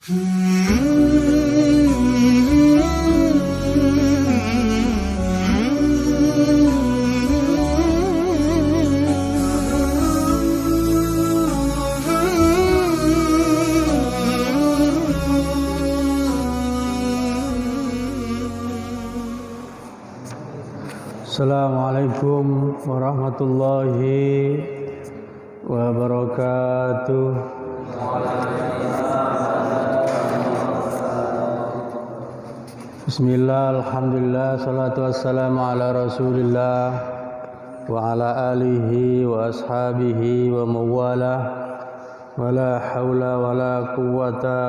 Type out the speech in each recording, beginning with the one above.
Assalamualaikum warahmatullahi wabarakatuh. Bismillah, alhamdulillah, salatu wassalamu ala rasulillah wa ala alihi wa ashabihi wa mawalah, wa la hawla wa la quwwata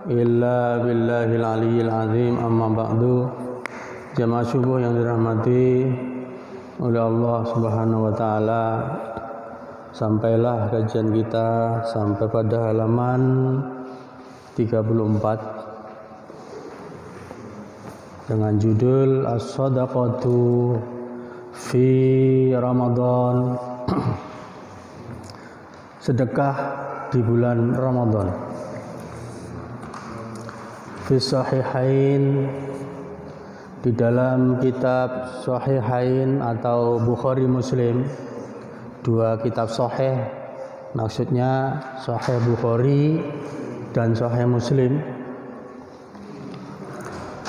illa billahil aliyyil azim, amma ba'du. Jamaah subuh yang dirahmati oleh Allah Subhanahu wa taala, sampailah kajian kita sampai pada halaman 34 dengan judul As-Shadaqatu fi Ramadan. Sedekah di bulan Ramadan. Fi Sahihain, di dalam kitab Sahihain atau Bukhari Muslim, dua kitab sahih, maksudnya Sahih Bukhari dan Sahih Muslim.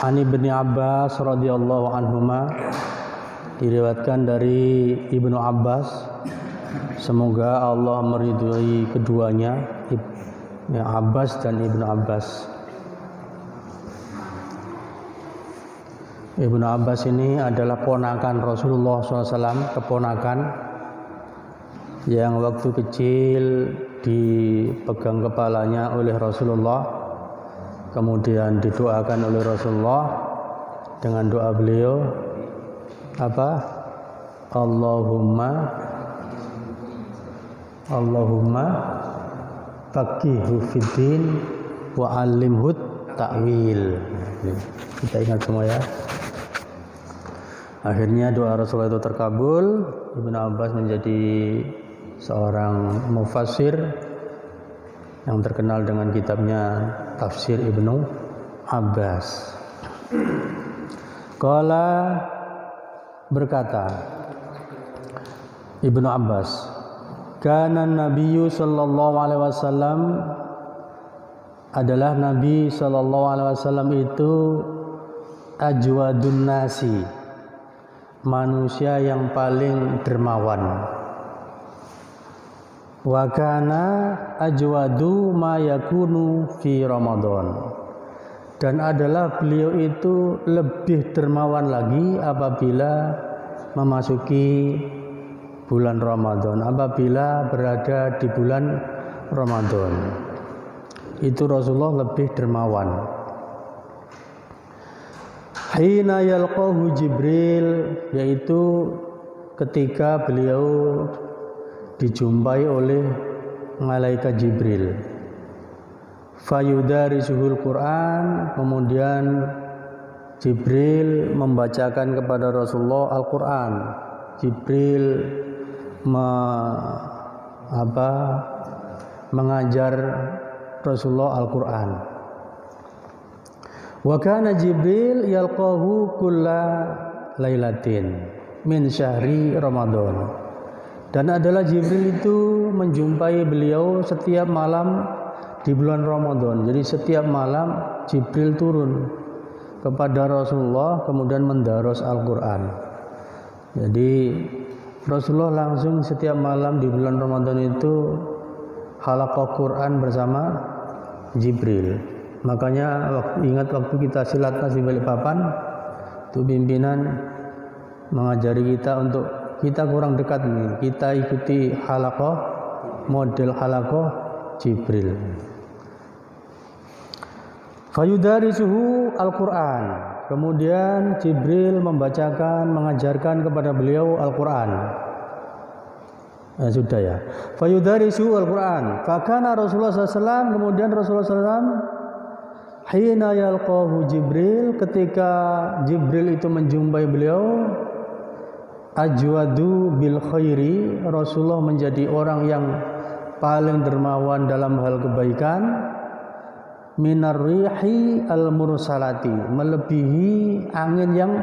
Ani bin Abbas radhiyallahu anhuma, diriwayatkan dari Ibnu Abbas, semoga Allah meridhai keduanya, Abbas dan Ibnu Abbas. Ibnu Abbas ini adalah ponakan Rasulullah SAW, keponakan yang waktu kecil dipegang kepalanya oleh Rasulullah, kemudian didoakan oleh Rasulullah dengan doa beliau apa? Allahumma faqihu fiddin wa 'allimhu ta'wil. Kita ingat semua ya. Akhirnya doa Rasulullah itu terkabul. Ibnu Abbas menjadi seorang mufassir yang terkenal dengan kitabnya Tafsir Ibnu Abbas. Qala, berkata Ibnu Abbas, kana Nabiyyu sallallahu alaihi wasallam, adalah Nabi sallallahu alaihi wasallam itu ajwadun nasi, manusia yang paling dermawan. Wa kana ajwadu ma yakunu fi Ramadan, dan adalah beliau itu lebih dermawan lagi apabila memasuki bulan Ramadan, apabila berada di bulan Ramadan. Itu Rasulullah lebih dermawan. Hina yalqahu Jibril, yaitu ketika beliau dijumpai oleh malaikat Jibril. Fayudarisuhul Quran, kemudian Jibril membacakan kepada Rasulullah Al-Quran. Jibril mengajar Rasulullah Al-Quran. Wa kana Jibril yalqahu kulla lailatin min syahri Ramadan, dan adalah Jibril itu menjumpai beliau setiap malam di bulan Ramadan. Jadi setiap malam Jibril turun kepada Rasulullah kemudian mendaros Al-Quran. Jadi Rasulullah langsung setiap malam di bulan Ramadan itu halaqah Quran bersama Jibril. Makanya ingat waktu kita silat kasih Balikpapan, itu pimpinan mengajari kita untuk kita kurang dekat nih, kita ikuti halaqah, model halaqah Jibril. Fayudarisuhu Al-Quran, kemudian Jibril membacakan, mengajarkan kepada beliau Al-Quran. Sudah ya. Fayudarisu Al-Quran. Fakana Rasulullah SAW, kemudian Rasulullah SAW hina yalqahu Jibril, ketika Jibril itu menjumpai beliau, ajwadu bil khairi, Rasulullah menjadi orang yang paling dermawan dalam hal kebaikan. minar rihi al-mursalati, melebihi angin yang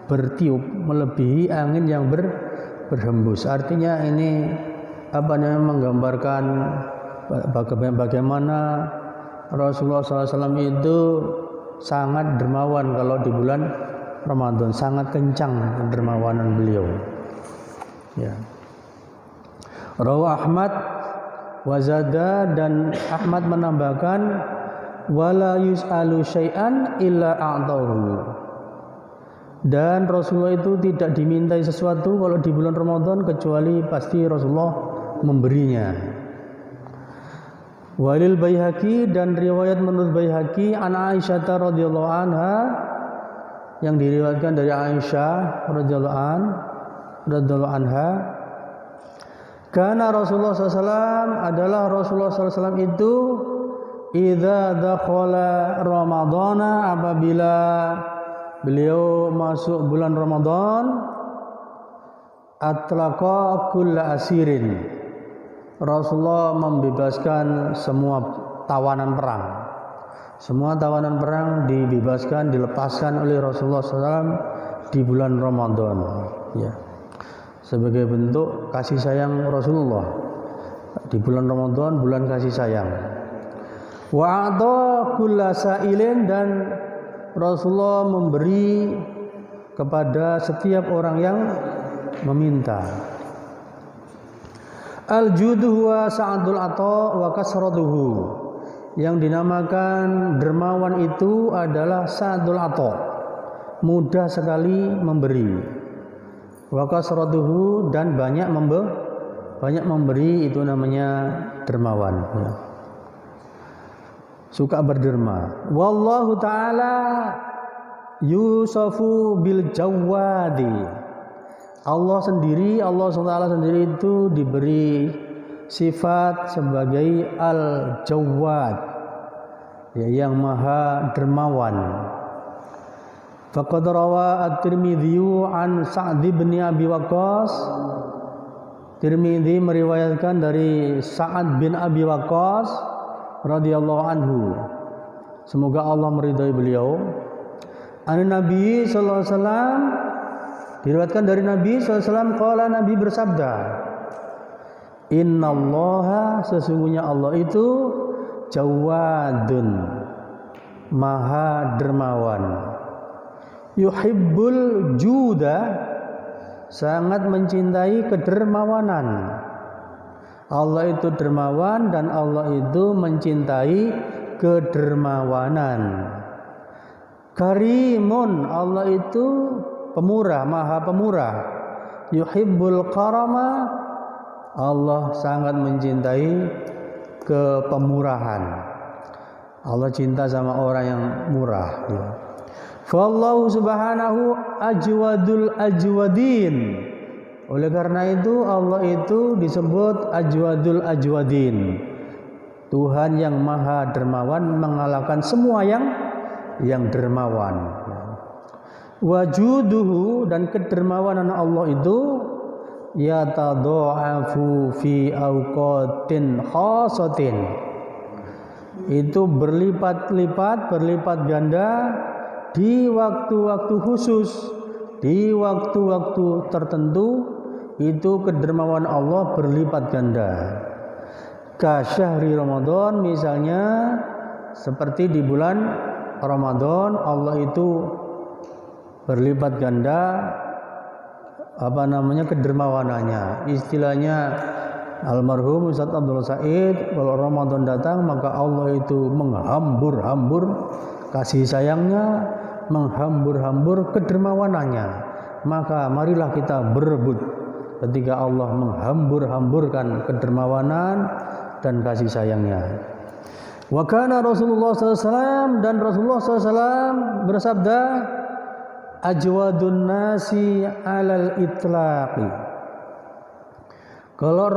bertiup, melebihi angin yang berhembus. Artinya ini menggambarkan bagaimana Rasulullah SAW itu sangat dermawan kalau di bulan Ramadan, sangat kencang dermawanan beliau. Ya. Rawi Ahmad wazada, dan Ahmad menambahkan wala yus'alu syai'an illa a'tahu. Dan Rasulullah itu tidak dimintai sesuatu kalau di bulan Ramadan kecuali pasti Rasulullah memberinya. Walil Baihaqi, dan riwayat menurut Baihaqi an Aisyah radhiyallahu anha, yang diriwayatkan dari Aisyah radhiyallahu anha, karena Rasulullah SAW adalah Rasulullah SAW itu idza dakhala Ramadhana, apabila beliau masuk bulan Ramadan, atlaqa kulla asirin, Rasulullah membebaskan semua tawanan perang. Semua tawanan perang dibebaskan, dilepaskan oleh Rasulullah SAW di bulan Ramadan. Ya. Sebagai bentuk kasih sayang Rasulullah di bulan Ramadan, bulan kasih sayang. Wa a'ta kulla sa'ilin, dan Rasulullah memberi kepada setiap orang yang meminta. Al-judu wa sa'adul ata wa kasratuhu, yang dinamakan dermawan itu adalah sa'adul ata, mudah sekali memberi. Wa kasratuhu, dan banyak memberi itu namanya dermawan, ya. Suka berderma. Wallahu ta'ala yusafu bil jawadi, Allah SWT sendiri itu diberi sifat sebagai al-jawad, ya, yang maha dermawan. Faqad rawa at-Tirmidzi an Sa'd bin Abi Waqqas, Tirmidzi meriwayatkan dari Sa'ad bin Abi Waqqas radhiyallahu anhu, semoga Allah meridhai beliau. An Nabi sallallahu alaihi wasallam, diriwayatkan dari Nabi SAW, qala, Nabi bersabda, innallaha, sesungguhnya Allah itu jawadun, maha dermawan, yuhibbul juda, sangat mencintai kedermawanan. Allah itu dermawan dan Allah itu mencintai kedermawanan. Karimun, Allah itu pemurah, maha pemurah. Yuhibbul karama, Allah sangat mencintai kepemurahan. Allah cinta sama orang yang murah, ya. Fallahu subhanahu ajwadul ajwadin. Oleh karena itu Allah itu disebut ajwadul ajwadin, Tuhan yang maha dermawan, mengalahkan semua yang dermawan. Wajuduhu, dan kedermawanan Allah itu yatadha'afu fi awqatin khasatin, itu berlipat-lipat, berlipat ganda di waktu-waktu khusus, di waktu-waktu tertentu, itu kedermawanan Allah berlipat ganda. Kasyahri Ramadan, misalnya seperti di bulan Ramadan, Allah itu berlipat ganda kedermawanannya. Istilahnya almarhum Ustaz Abdul Said, kalau Ramadan datang maka Allah itu menghambur-hambur kasih sayangnya, menghambur-hambur kedermawanannya. Maka marilah kita berebut ketika Allah menghambur-hamburkan kedermawanan dan kasih sayangnya. Wa kana Rasulullah SAW, dan Rasulullah SAW bersabda, ajwadun nasi alal itlaqi. Kalau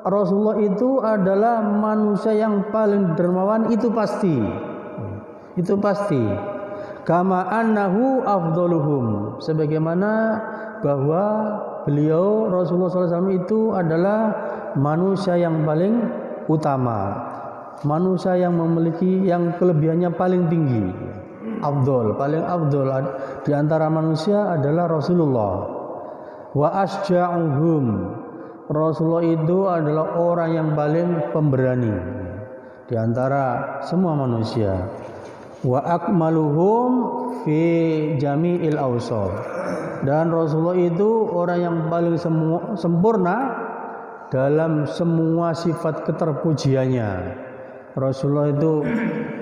Rasulullah itu adalah manusia yang paling dermawan, itu pasti. Itu pasti. Kama annahu afdaluhum, sebagaimana bahwa beliau Rasulullah SAW itu adalah manusia yang paling utama. manusia yang memiliki yang kelebihannya paling tinggi, paling afdol di antara manusia adalah Rasulullah. Wa asja'uhum, Rasulullah itu adalah orang yang paling pemberani di antara semua manusia. Wa akmaluhum fi jami'il awsaf, dan Rasulullah itu orang yang paling sempurna dalam semua sifat keterpujiannya. Rasulullah itu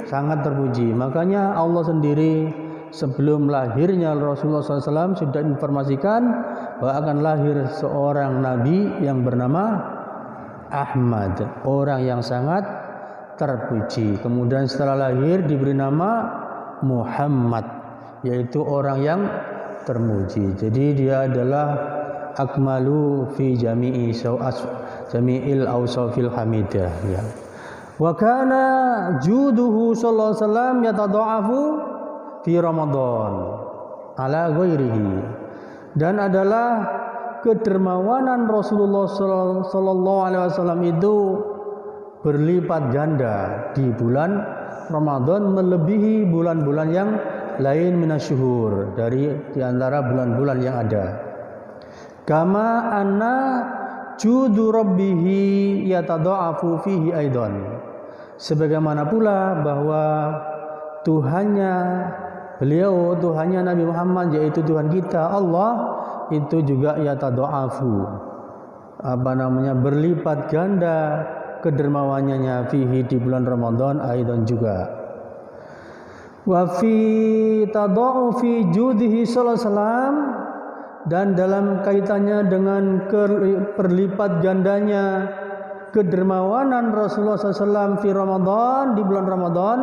sangat terpuji. Makanya Allah sendiri sebelum lahirnya Rasulullah SAW sudah informasikan bahwa akan lahir seorang nabi yang bernama Ahmad, orang yang sangat terpuji. Kemudian setelah lahir diberi nama Muhammad, yaitu orang yang terpuji. Jadi dia adalah akmalu fi jami'il awsafil hamidah, ya. Wa kana juduhu sallallahu alaihi wasallam yatada'afu fi Ramadan ala ghairihi, dan adalah kedermawanan Rasulullah sallallahu alaihi wasallam itu berlipat ganda di bulan Ramadan melebihi bulan-bulan yang lain minasyuhur, dari di antara bulan-bulan yang ada. Kama anna judu rabbihi yatada'afu fihi aidan, sebagaimana pula bahwa Tuhannya Nabi Muhammad, yaitu Tuhan kita Allah, itu juga yatada'afu, berlipat ganda kedermawannya fihi di bulan Ramadan aidan juga. Wa fi tada'ufi judihi sallallahu alaihi wasallam, dan dalam kaitannya dengan perlipat gandanya kedermawanan Rasulullah SAW fi Ramadan, di bulan Ramadan,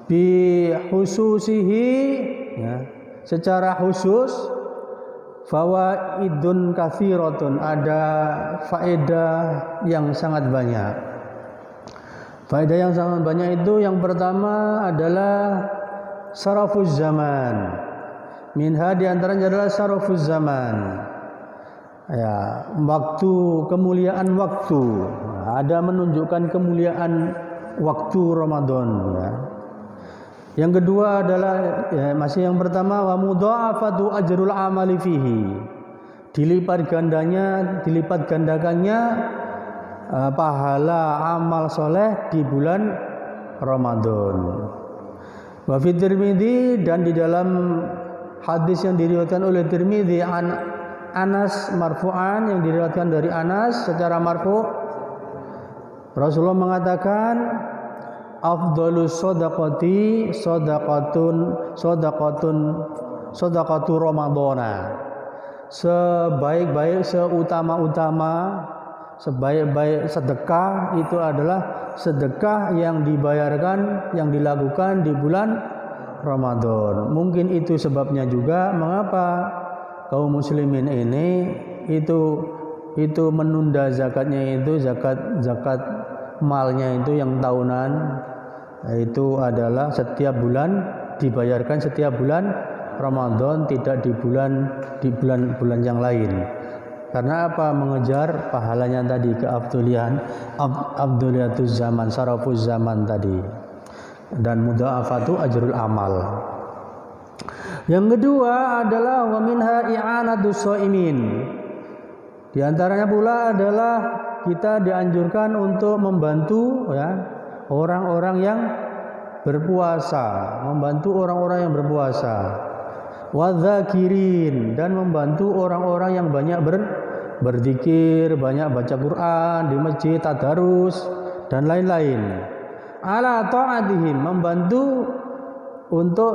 bi khususihi, ya, secara khusus, fawaidun katsiratun, ada faedah yang sangat banyak. Faedah yang sangat banyak itu yang pertama adalah sarafuz zaman. Minha, di antaranya adalah sarafuz zaman, ya, waktu, kemuliaan waktu. Ada menunjukkan kemuliaan waktu Ramadan, ya. Yang kedua adalah, ya, masih yang pertama, wa mudha'afatu ajrul amali fihi, dilipat gandakannya pahala amal soleh di bulan Ramadan. Wa fi Tirmidzi, dan di dalam hadis yang diriwayatkan oleh Tirmidzi Anas marfu'an, yang diriwayatkan dari Anas secara marfu', Rasulullah mengatakan, afdhalus shadaqati shadaqatu Ramadana, sebaik-baik sedekah itu adalah sedekah yang dibayarkan, yang dilakukan di bulan Ramadan. Mungkin itu sebabnya juga mengapa kaum muslimin ini itu menunda zakatnya, itu zakat malnya itu yang tahunan, itu adalah setiap bulan dibayarkan setiap bulan Ramadan, tidak di bulan yang lain. Karena apa? Mengejar pahalanya tadi, abduliyatuz zaman, sarafuz zaman tadi, dan mudha'afatu ajrul amal. Yang kedua adalah wa minha i'anatus shaimin. Di antaranya pula adalah kita dianjurkan untuk membantu, ya, orang-orang yang berpuasa, membantu orang-orang yang berpuasa. Wadzakirin, dan membantu orang-orang yang banyak berzikir, banyak baca Quran di masjid, tadarus dan lain-lain. Ala ta'atihim, membantu untuk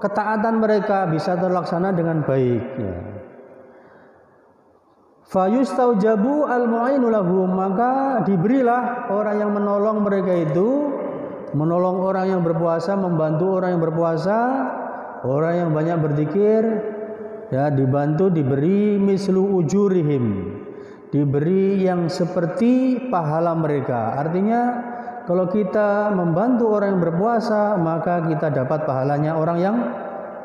ketaatan mereka bisa terlaksana dengan baik, ya. Fayustaujabu al-mu'inu lahum, maka diberilah orang yang menolong mereka itu, menolong orang yang berpuasa, membantu orang yang berpuasa, orang yang banyak berzikir, ya, dibantu, diberi mislu ujurihim, diberi yang seperti pahala mereka. Artinya kalau kita membantu orang yang berpuasa, maka kita dapat pahalanya orang yang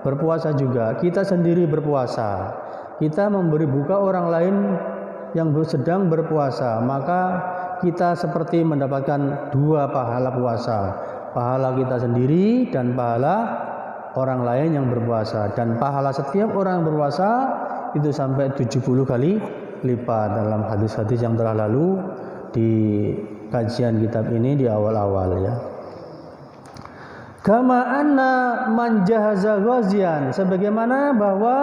berpuasa juga. Kita sendiri berpuasa, kita memberi buka orang lain yang sedang berpuasa, maka kita seperti mendapatkan dua pahala puasa. Pahala kita sendiri dan pahala orang lain yang berpuasa. Dan pahala setiap orang yang berpuasa itu sampai 70 kali lipat dalam hadis-hadis yang telah lalu di kajian kitab ini di awal-awal ya. Kama anna man jahaza ghazian, sebagaimana bahwa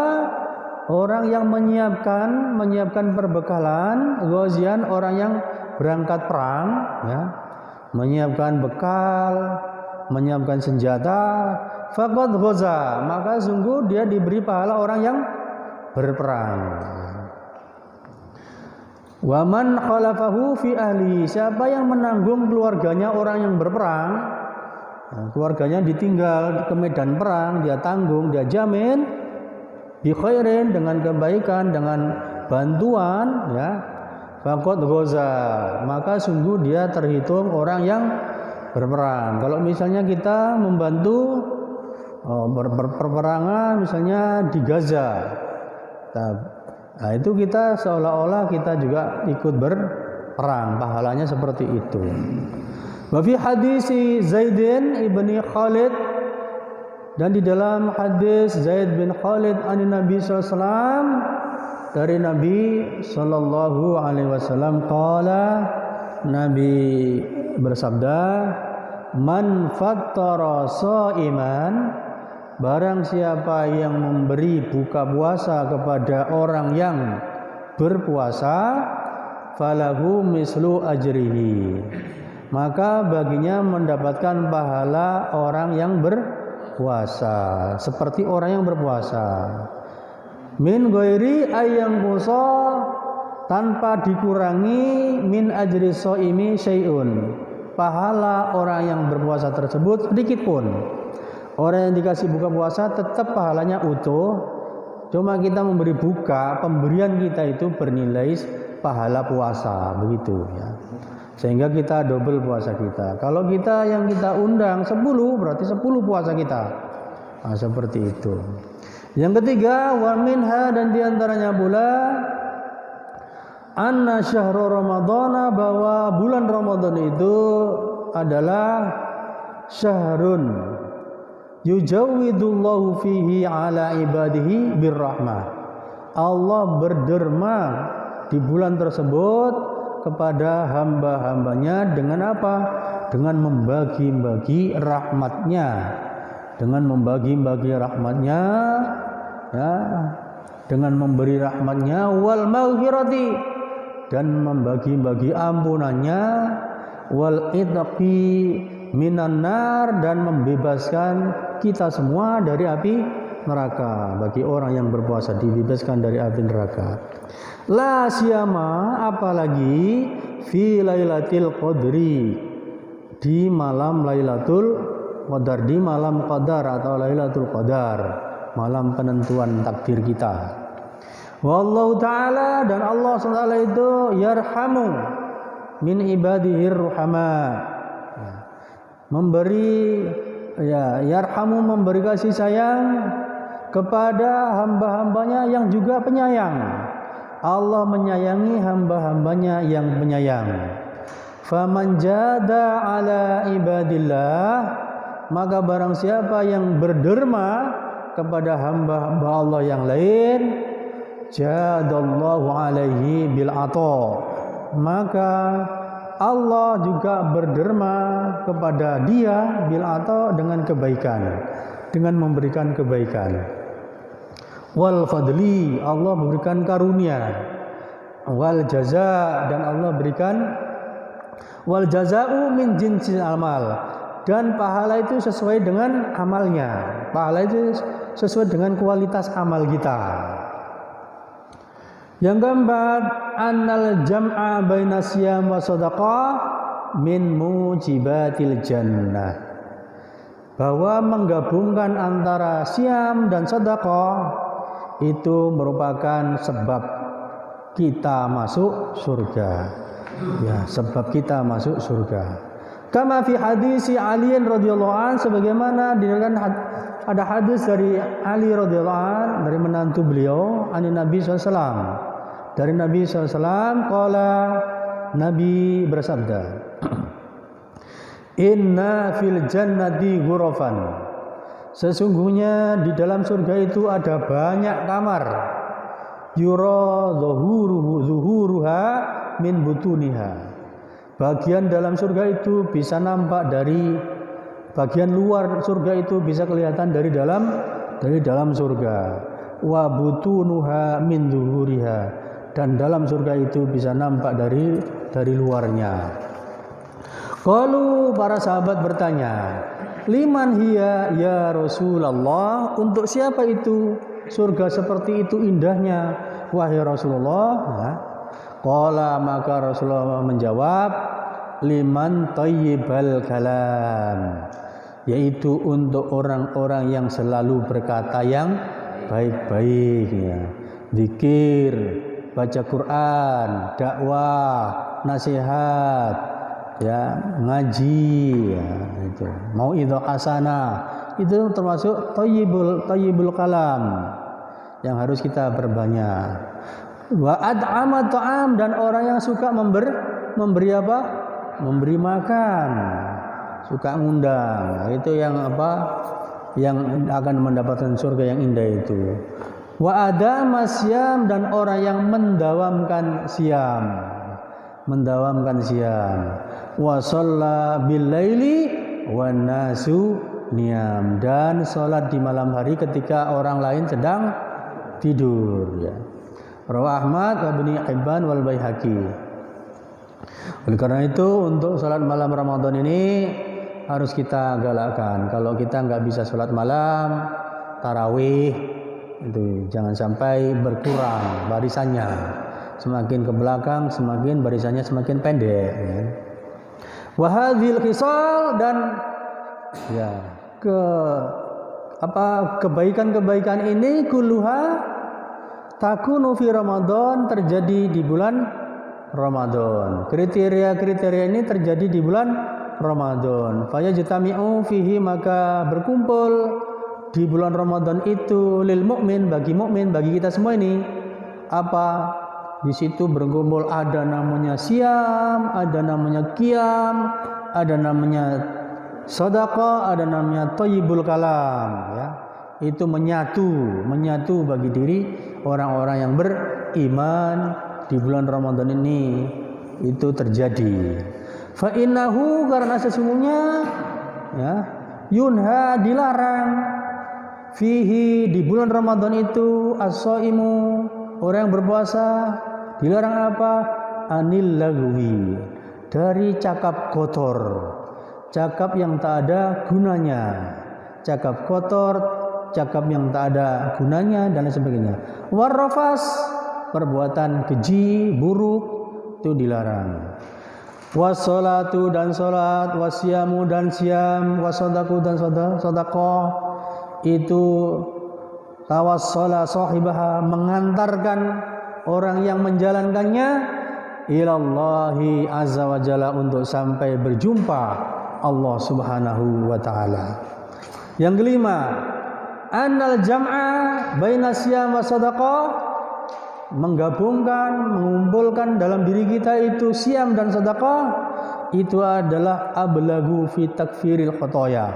orang yang menyiapkan perbekalan, ghazian orang yang berangkat perang ya, menyiapkan bekal, menyiapkan senjata, faqad ghaza, maka sungguh dia diberi pahala orang yang berperang. Wa man khalafahu fi ahli, siapa yang menanggung keluarganya orang yang berperang, keluarganya ditinggal ke medan perang, dia tanggung, dia jamin bi khairin, dengan kebaikan, dengan bantuan ya, faqad ghaza, maka sungguh dia terhitung orang yang berperang. Kalau misalnya kita membantu perperangan misalnya di Gaza, nah itu kita seolah-olah kita juga ikut berperang, pahalanya seperti itu. Wa fi hadisi Zaidin ibni Khalid, dan di dalam hadis Zaid bin Khalid an Nabi SAW, dari Nabi sallallahu alaihi wasallam, qala, Nabi bersabda, man fattara shaiman, barang siapa yang memberi buka puasa kepada orang yang berpuasa, falahu mislu ajrihi, maka baginya mendapatkan pahala orang yang berpuasa, seperti orang yang berpuasa. Min ghairi ayyang qusa, tanpa dikurangi min ajri shaimi syai'un, pahala orang yang berpuasa tersebut sedikit pun. Orang yang dikasih buka puasa tetap pahalanya utuh, cuma kita memberi buka, pemberian kita itu bernilai pahala puasa, begitu ya. Sehingga kita double puasa kita. Kalau kita yang kita undang 10, berarti 10 puasa kita. Nah, seperti itu. Yang ketiga, wa minha, dan diantaranya pula anna syahrul ramadhana, bahwa bulan Ramadan itu adalah syahrun yujawwidullahu fihi ala ibadihi birrahmah. Allah berderma di bulan tersebut kepada hamba-hambanya dengan apa? Dengan membagi-bagi rahmatnya, dengan membagi-bagi rahmatnya ya, dengan memberi rahmatnya, wal maghfirati, dan membagi-bagi ampunannya, wal idqi minan nar, dan membebaskan kita semua dari api neraka. Bagi orang yang berpuasa dibebaskan dari api neraka. La siyama, apalagi fi lailatul qadri, di malam Lailatul Qadar, di malam Qadar atau Lailatul Qadar, malam penentuan takdir kita. Wallahu ta'ala, dan Allah SWT itu yarhamu min ibadihir ruhama, memberi ya, yarhamu, memberi kasih sayang kepada hamba-hambanya yang juga penyayang. Allah menyayangi hamba-hambanya yang penyayang. Faman jada ala ibadillah, maka barang siapa yang berderma kepada hamba-hamba Allah yang lain, jadallahu alaihi bil ata, maka Allah juga berderma kepada dia bil ata, dengan kebaikan, dengan memberikan kebaikan. Wal fadli, Allah memberikan karunia. Wal jaza, dan Allah berikan, wal jaza'u min jinsil amal, dan pahala itu sesuai dengan amalnya. Pahala itu sesuai dengan kualitas amal kita. Yang keempat, annal jam'a baina siyam wa shadaqah min mujibatil jannah, bahwa menggabungkan antara siam dan sedekah itu merupakan sebab kita masuk surga. Ya, sebab kita masuk surga. Kama fi hadisi Ali radhiyallahu an, sebagaimana diriwayatkan ada hadis dari Ali radhiyallahu an, dari menantu beliau, ani Nabi SAW, dari Nabi SAW, qala, Nabi bersabda, Inna fil jannati ghurafan. Sesungguhnya di dalam surga itu ada banyak kamar. Yura zuhuruha min butuniha. Bagian dalam surga itu bisa nampak dari bagian luar surga itu bisa kelihatan dari dalam surga. Wa butunuha min zuhuriha. Dan dalam surga itu bisa nampak dari luarnya. Qalu, para sahabat bertanya, liman hiya ya Rasulullah? Untuk siapa itu surga seperti itu indahnya, wahai Rasulullah? Qala, maka Rasulullah menjawab, liman thayyibal kalam, yaitu untuk orang-orang yang selalu berkata yang baik-baik, ya. Zikir, baca Quran, dakwah, nasihat, ya, ngaji, ya, itu. Mau'idhah hasanah, itu termasuk thayyibul kalam yang harus kita perbanyak. Wa ad'ama ta'am, dan orang yang suka memberi apa? Memberi makan, suka ngundang. Itu yang apa? Yang akan mendapatkan surga yang indah itu. Wa adama siyam, dan orang yang mendawamkan siam. Wa shalla bil laili wan nasu niyam, dan salat di malam hari ketika orang lain sedang tidur, ya. Rawah Ahmad wa Ibnu Hibban wal Baihaqi. Oleh karena itu, untuk salat malam Ramadan ini harus kita galakkan. Kalau kita nggak bisa salat malam, tarawih, itu jangan sampai berkurang barisannya. Semakin ke belakang, semakin barisannya semakin pendek, ya. Wa hadhil khisal, dan ya, kebaikan-kebaikan ini kulluha takunu fi Ramadan, terjadi di bulan Ramadan. Kriteria-kriteria ini terjadi di bulan Ramadan. Fayajtami'u fihi, maka berkumpul di bulan Ramadan itu lil mukmin, bagi kita semua ini apa? Di situ berkumpul ada namanya siam, ada namanya qiyam, ada namanya sedekah, ada namanya thayyibul kalam, ya. Itu menyatu bagi diri orang-orang yang beriman di bulan Ramadan ini, itu terjadi. Fa innahu, karena sesungguhnya, ya, yunha, dilarang, fihi, di bulan Ramadan itu, as-shaimu, orang yang berpuasa, dilarang apa? Anil lagwi, dari cakap kotor, cakap yang tak ada gunanya, cakap kotor, cakap yang tak ada gunanya, dan lain sebagainya. Warrafas, perbuatan keji, buruk, itu dilarang. Wassalatu, dan salat, wasyamu, dan siam, wasadaku, dan sedekah, itu tawassala sahibaha, mengantarkan orang yang menjalankannya ilallahi azza wa jalla, untuk sampai berjumpa Allah subhanahu wa ta'ala. Yang kelima, annal jam'a baina siyam wa sadaqah, mengumpulkan dalam diri kita itu siam dan sedekah, itu adalah ablagu fi takfiril khotoya,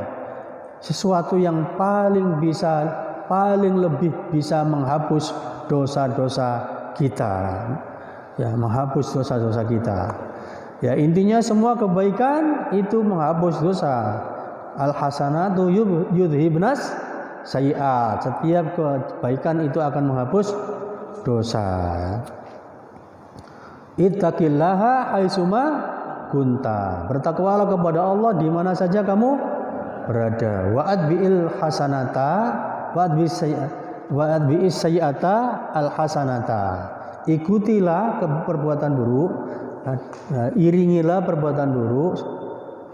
sesuatu yang paling lebih bisa menghapus dosa-dosa kita, ya, menghapus dosa-dosa kita, ya. Intinya semua kebaikan itu menghapus dosa. Al hasanatu yudhibnas sayiat, setiap kebaikan itu akan menghapus dosa. Ittaqillaha haitsuma kunta, bertakwalah kepada Allah di mana saja kamu berada. Wa'adbi'il hasanata wa'adbi'is sayiata al hasanata, ikutilah perbuatan buruk, iringilah perbuatan buruk,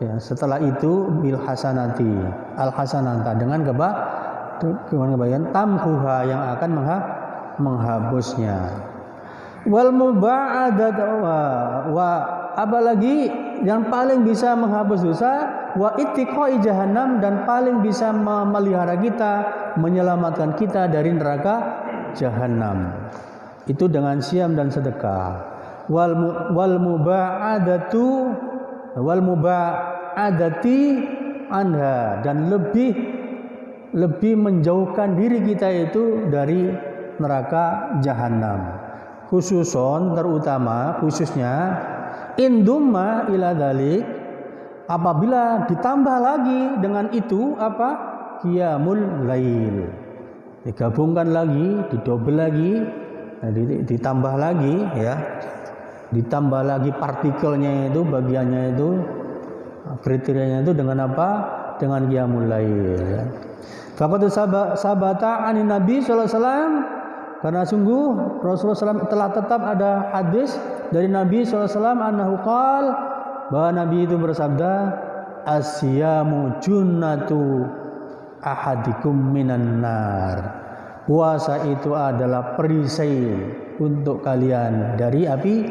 ya, setelah itu bil hasanati, al hasanata, dengan kebaikan, tamhuha, yang akan menghapusnya. Wal muba'adat, wa apalagi yang paling bisa menghapus dosa, wa ittiqai jahannam, dan paling bisa memelihara kita, menyelamatkan kita dari neraka jahannam, itu dengan siam dan sedekah. wal muba'adati anha, dan lebih menjauhkan diri kita itu dari neraka jahanam. Khususnya indumma ila dzalik, apabila ditambah lagi dengan itu apa? Qiyamul lail. Digabungkan lagi, didobel lagi, ditambah lagi ya. Ditambah lagi partikelnya itu, bagiannya itu, kriterianya itu dengan apa? Dengan qiyamul lail ya. Faqad sabata anin Nabi sallallahu alaihi wasallam, karena sungguh Rasulullah SAW telah tetap ada hadis dari Nabi SAW annahu qala, bahwa Nabi itu bersabda, asyamu junnatu ahadikum minan nar. Puasa itu adalah perisai untuk kalian dari api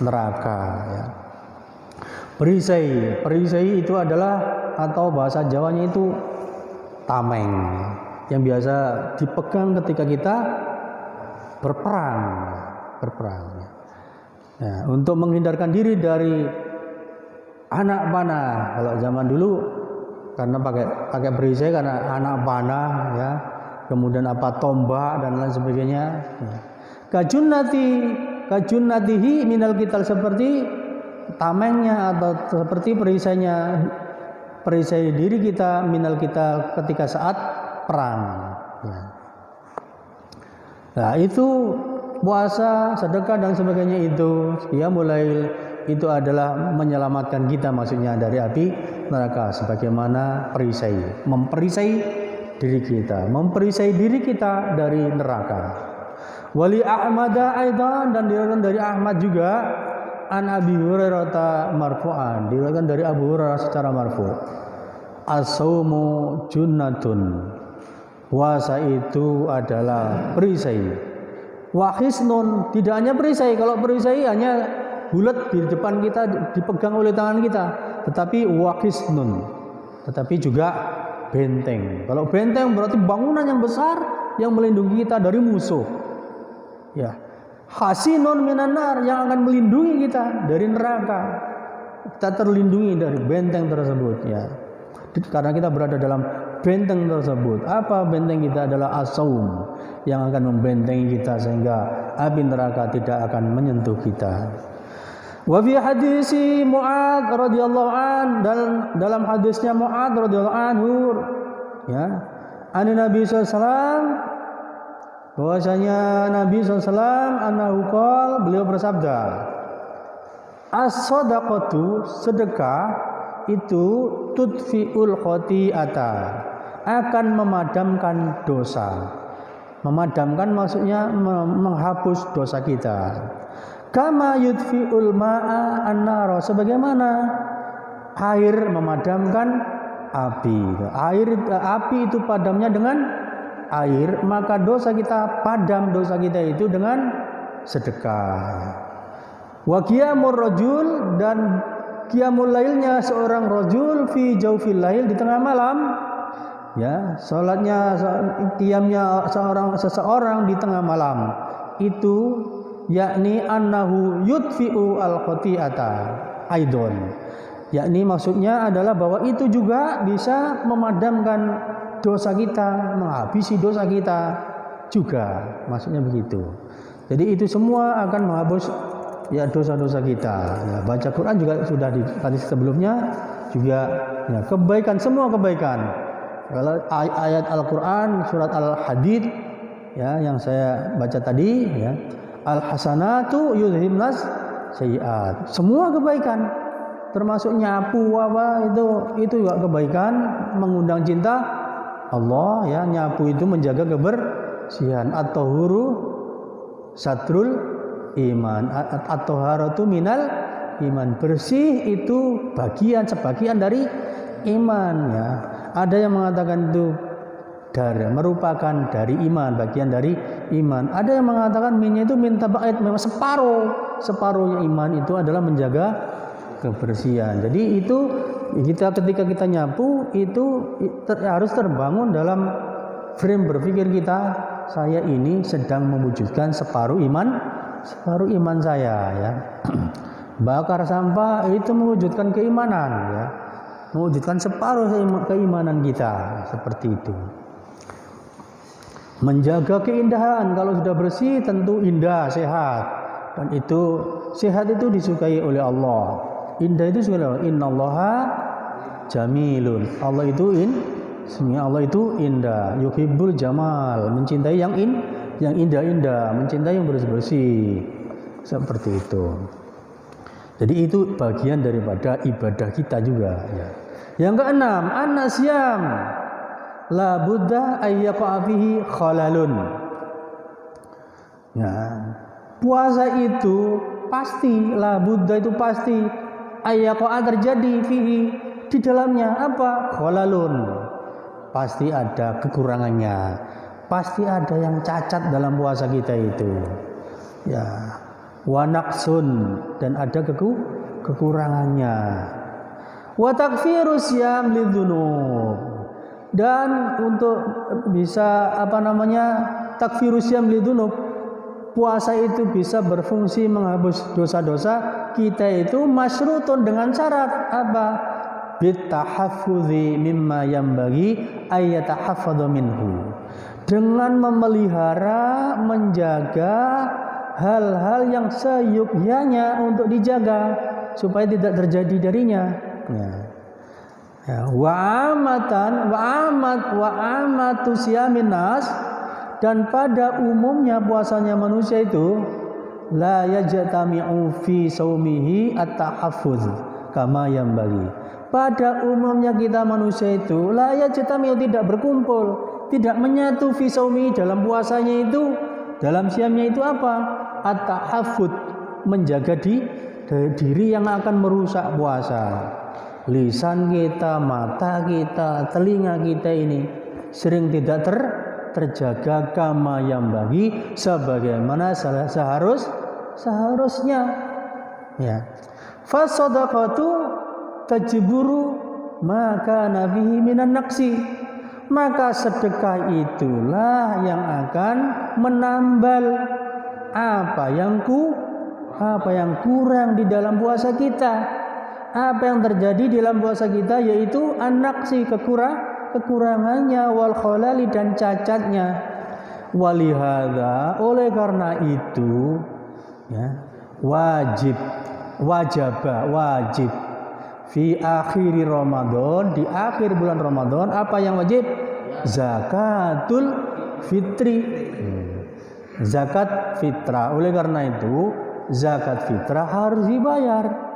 neraka ya. Perisai itu adalah, atau bahasa Jawanya itu tameng, yang biasa dipegang ketika kita berperang ya, untuk menghindarkan diri dari anak panah. Kalau zaman dulu karena pakai perisai karena anak panah ya, kemudian apa, tombak dan lain sebagainya ya. Kajunnatihi minal qital, seperti tamengnya atau seperti perisai diri kita minal qital ketika saat perang ya. Nah, itu puasa, sedekah dan sebagainya itu ya, mulai itu adalah menyelamatkan kita, maksudnya dari api neraka, sebagaimana memperisai diri kita dari neraka. Wali Ahmad aidan, dan diriwayatkan dari Ahmad juga an Abi Hurairah marfu'an, diriwayatkan dari Abu Hurairah secara marfu', as-saumu junnatun, puasa itu adalah perisai. Wa hisnun, tidak hanya perisai. Kalau perisai hanya bulat di depan kita, dipegang oleh tangan kita, tetapi wa hisnun, tetapi juga benteng. Kalau benteng berarti bangunan yang besar yang melindungi kita dari musuh ya. Hasinun minan nar, yang akan melindungi kita dari neraka. Kita terlindungi dari benteng tersebut ya, karena kita berada dalam benteng tersebut. Apa benteng kita? Adalah as-saum, yang akan membentengi kita sehingga api neraka tidak akan menyentuh kita. Wa fi hadisi Mu'adz radhiyallahu an, dalam hadisnya Mu'adz radhiyallahu anhu ya, an Nabi sallallahu alaihi wasallam, bahwasanya Nabi sallallahu alaihi wasallam annahu qala, beliau bersabda, as-shadaqatu, sedekah itu tudfi'ul khati'ata, akan memadamkan dosa. Memadamkan maksudnya menghapus dosa kita. Kama yudfi'ul ma'a an-nar, sebagaimana air memadamkan api. Api itu padamnya dengan air, maka dosa kita padam, dosa kita itu dengan sedekah. Wa qiyamur rajul, dan qiyamul lailnya seorang rajul fi jaufil lail, di tengah malam ya, salatnya qiyamnya seseorang di tengah malam itu, yakni annahu yudfi'u al khati'ata aidon, yakni maksudnya adalah bahwa itu juga bisa memadamkan dosa kita, menghabisi dosa kita juga, maksudnya begitu. Jadi itu semua akan menghapus ya dosa-dosa kita ya. Baca Quran juga sudah di hadis sebelumnya juga ya, kebaikan, semua kebaikan. Kalau ayat Al-Quran surat Al-Hadid ya, yang saya baca tadi ya, al-hasanatu yudhibnas sayyiat, semua kebaikan, termasuk nyapu apa itu juga kebaikan, mengundang cinta Allah ya. Nyapu itu menjaga kebersihan, at-tahuru satrul iman, at-taharatu minal iman, bersih itu sebagian dari iman ya. Ada yang mengatakan itu merupakan dari iman, bagian dari iman. Ada yang mengatakan minnya itu min taba'id, memang separuhnya iman itu adalah menjaga kebersihan. Jadi itu ketika kita nyapu itu harus terbangun dalam frame berpikir kita, saya ini sedang mewujudkan separuh iman separuh iman saya ya. Bakar sampah itu mewujudkan keimanan ya. Mewujudkan separuh keimanan kita, seperti itu. Menjaga keindahan, kalau sudah bersih tentu indah, sehat. Dan itu sehat itu disukai oleh Allah. Indah itu disukai oleh Allah. Innallaha jamilun. Allah itu indah. Yuhibbul jamal, mencintai yang indah-indah, mencintai yang bersih-bersih. Seperti itu. Jadi itu bagian daripada ibadah kita juga ya. Yang keenam, an-nasyam la budda ayyaqa fihi khalalun. Ya. Puasa itu pasti, la budda itu pasti ayyaqa terjadi fihi, di dalamnya apa? Khalalun. Pasti ada kekurangannya. Pasti ada yang cacat dalam puasa kita itu. Ya. Wa naqsun, dan ada kekurangannya. Wa takfirus syam lidzunub, dan untuk bisa takfirus syam lidzunub, puasa itu bisa berfungsi menghapus dosa-dosa kita itu masyrutun dengan syarat apa? Bitahaffudzi mimma yambaghi ayyatahaffadhu minhu, dengan memelihara, menjaga hal-hal yang seyukyanya untuk dijaga supaya tidak terjadi darinya. Ya. Wa amatu siyamin nas, dan pada umumnya puasanya manusia itu la yajtami'u fi saumihi at-tahaffuz kama yambaghi. Pada umumnya kita manusia itu la yajtami'u, tidak berkumpul, tidak menyatu fi saumihi, dalam puasanya itu, dalam siamnya itu apa? At-tahaffud, menjaga diri yang akan merusak puasa. Lisan kita, mata kita, telinga kita ini sering tidak terjaga kama yang bagi, sebagaimana seharusnya. Ya. Fasadaqatu tajburu maka nabihi minan naqsi, maka sedekah itulah yang akan menambal apa yang kurang di dalam puasa kita. Apa yang terjadi di dalam puasa kita, yaitu an-naqsi, kekurangannya, wal khalali, dan cacatnya. Walihada, oleh karena itu ya, wajib fi akhiri Ramadan, di akhir bulan Ramadan, apa yang wajib? Zakatul fitri, zakat fitrah. Oleh karena itu zakat fitrah harus dibayar.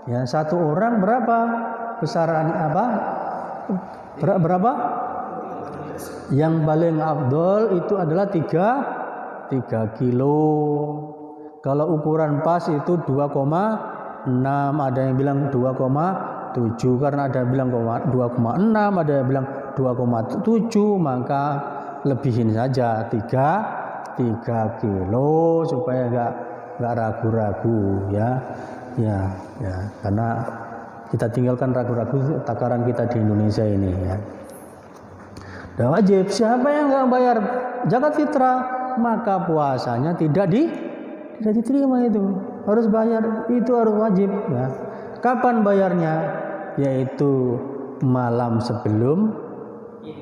Ya, satu orang berapa? Besaran apa? Berapa? Yang paling afdol itu adalah 3 kilo. Kalau ukuran pas itu 2,6, ada yang bilang 2,7, karena ada yang bilang 2,6, ada yang bilang 2,7, maka lebihin saja 3 kilo supaya enggak ragu-ragu ya. Ya, karena kita tinggalkan ragu-ragu takaran kita di Indonesia ini ya. Dan wajib, siapa yang enggak bayar zakat fitrah, maka puasanya tidak diterima, itu harus bayar, itu harus wajib ya. Kapan bayarnya? Yaitu malam sebelum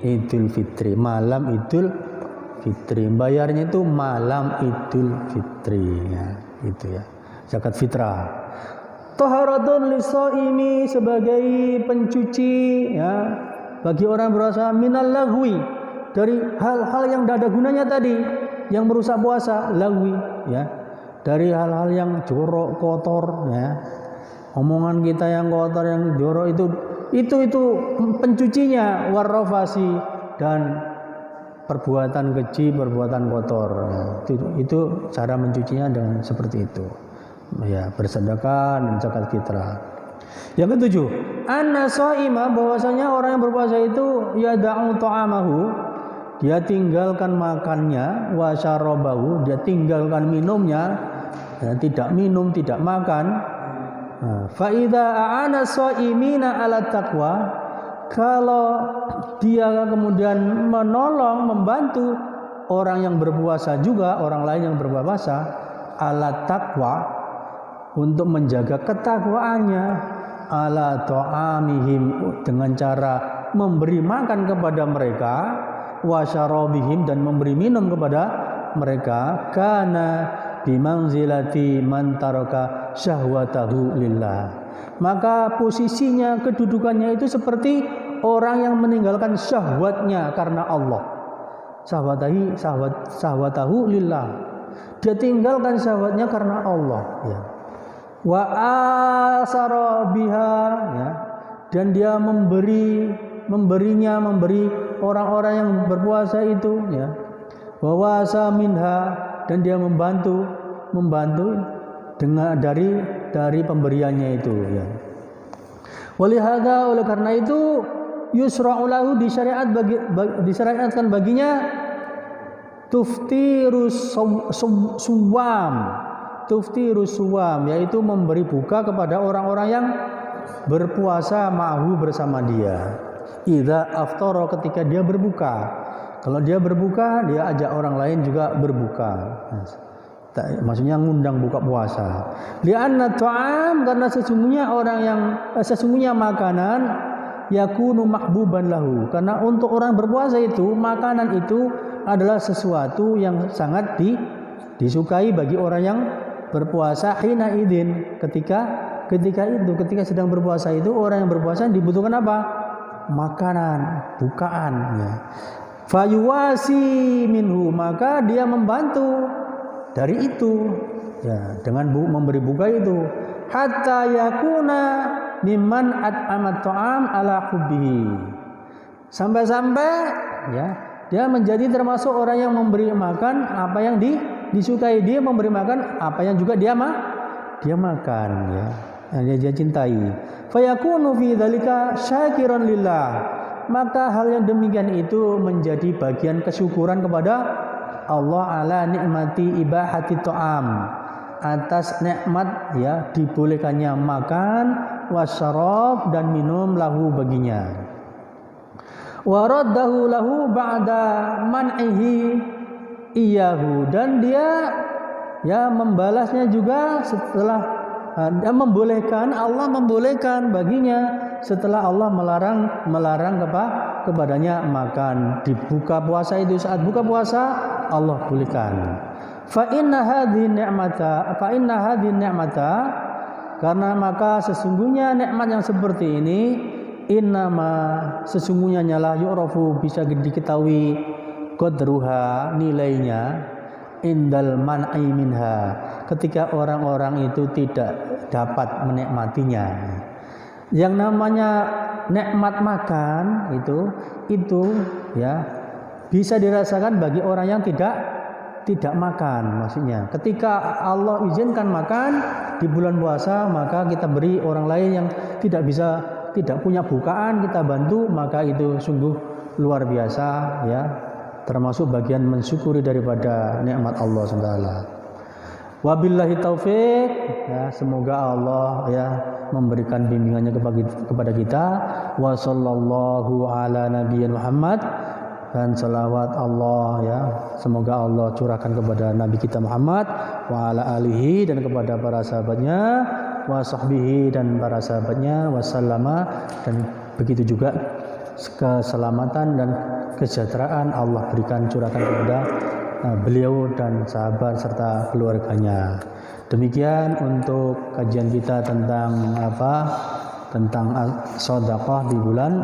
Idul Fitri, malam Idul Fitri. Bayarnya itu malam Idul Fitri ya, itu ya. Zakat fitrah. Taharatun lis-shaimi, sebagai pencuci ya bagi orang berpuasa, minal lagwi, dari hal-hal yang tidak ada gunanya tadi, yang merusak puasa, lagwi ya, dari hal-hal yang jorok, kotor ya, omongan kita yang kotor, yang jorok, itu pencucinya, warrafasi, dan perbuatan keji, perbuatan kotor ya. Itu cara mencucinya dengan seperti itu ya, bersedekah dan zakat fitrah. Yang ketujuh, an-shaima, bahwasanya orang yang berpuasa itu yada'u ta'amahu, dia tinggalkan makannya, wa syarabahu, dia tinggalkan minumnya ya, tidak minum, tidak makan. Fa idza a'ana shaimina 'ala taqwa, kalau dia kemudian menolong, membantu orang yang berpuasa juga, orang lain yang berpuasa, ala taqwa, untuk menjaga ketakwaannya, ala ta'amihim, dengan cara memberi makan kepada mereka, wa syarabihim, dan memberi minum kepada mereka, kana bimanzilati man taraka syahwatahu lillah, maka posisinya, kedudukannya itu seperti orang yang meninggalkan syahwatnya karena Allah. Syahwatahu lillah, dia tinggalkan syahwatnya karena Allah, ya. Wa asara biha, ya, dan dia memberi orang-orang yang berpuasa itu, ya. Wa wasa minha, dan dia membantu dengan dari pemberiannya itu, ya. Walihada, oleh karena itu, yusra'u lahu, disyariatkan baginya tuftirus suwam, yaitu memberi buka kepada orang-orang yang berpuasa ma'hu, bersama dia. Idza aftara, ketika dia berbuka. Kalau dia berbuka, dia ajak orang lain juga berbuka. Maksudnya ngundang buka puasa. Li'anna ta'am, karena sesungguhnya makanan yakunu mahbuban lahu, karena untuk orang berpuasa itu makanan itu adalah sesuatu yang sangat disukai bagi orang yang berpuasa. Hina idin, ketika sedang berpuasa itu, orang yang berpuasa dibutuhkan apa? Makanan, bukaan, ya. Fayuwasi minhu, maka dia membantu dari itu, ya, dengan memberi buka itu, hatta yakuna mimman at'amat ta'am ala hubbihi, sampai-sampai, ya, dia menjadi termasuk orang yang memberi makan apa yang disukai, dia memberi makan apa yang juga dia makan, ya, yang dia cintai. Fayakunu fi dzalika syakiran lillah, maka hal yang demikian itu menjadi bagian kesyukuran kepada Allah ala nikmati ibahati ta'am, atas nikmat, ya, dibolehkannya makan, wasyarab, dan minum, lahu, baginya. Waraddahu lahu ba'da man'ihi iyahu, dan dia, ya, membalasnya juga setelah Allah membolehkan baginya setelah Allah melarang kepadanya makan. Di buka puasa itu, saat buka puasa Allah bolehkan. Fa inna hadhihi ni'mata, karena maka sesungguhnya nikmat yang seperti ini, sesungguhnya nyala yu'rafu, bisa diketahui qadruha, nilainya, indal man'i minha, ketika orang-orang itu tidak dapat menikmatinya. Yang namanya nikmat makan itu, ya, bisa dirasakan bagi orang yang tidak makan. Maksudnya, ketika Allah izinkan makan di bulan puasa, maka kita beri orang lain yang tidak punya bukaan, kita bantu, maka itu sungguh luar biasa, ya, termasuk bagian mensyukuri daripada nikmat Allah SWT. Wabillahi taufik, ya, semoga Allah, ya, memberikan bimbingannya kepada kita. Wa sallallahu ala nabiyyin Muhammad, dan salawat Allah, ya, semoga Allah curahkan kepada Nabi kita Muhammad, wa ala alihi, dan kepada para sahabatnya, wa sahbihi, dan para sahabatnya, wasallama, dan begitu juga keselamatan dan kesejahteraan Allah berikan, curahkan kepada beliau dan sahabat serta keluarganya. Demikian untuk kajian kita tentang sedekah di bulan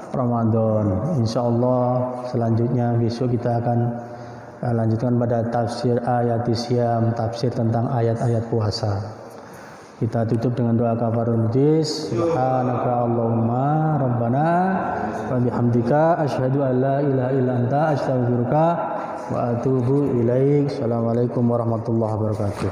Ramadan. Insyaallah selanjutnya besok kita akan lanjutkan pada tafsir ayat Isyam, tafsir tentang ayat-ayat puasa. Kita tutup dengan doa kafarul majlis. Subhanaka Allahumma rabbana wa bihamdika asyhadu an la ilaha illa anta astaghfiruka wa atubu ilaik. Assalamualaikum warahmatullahi wabarakatuh.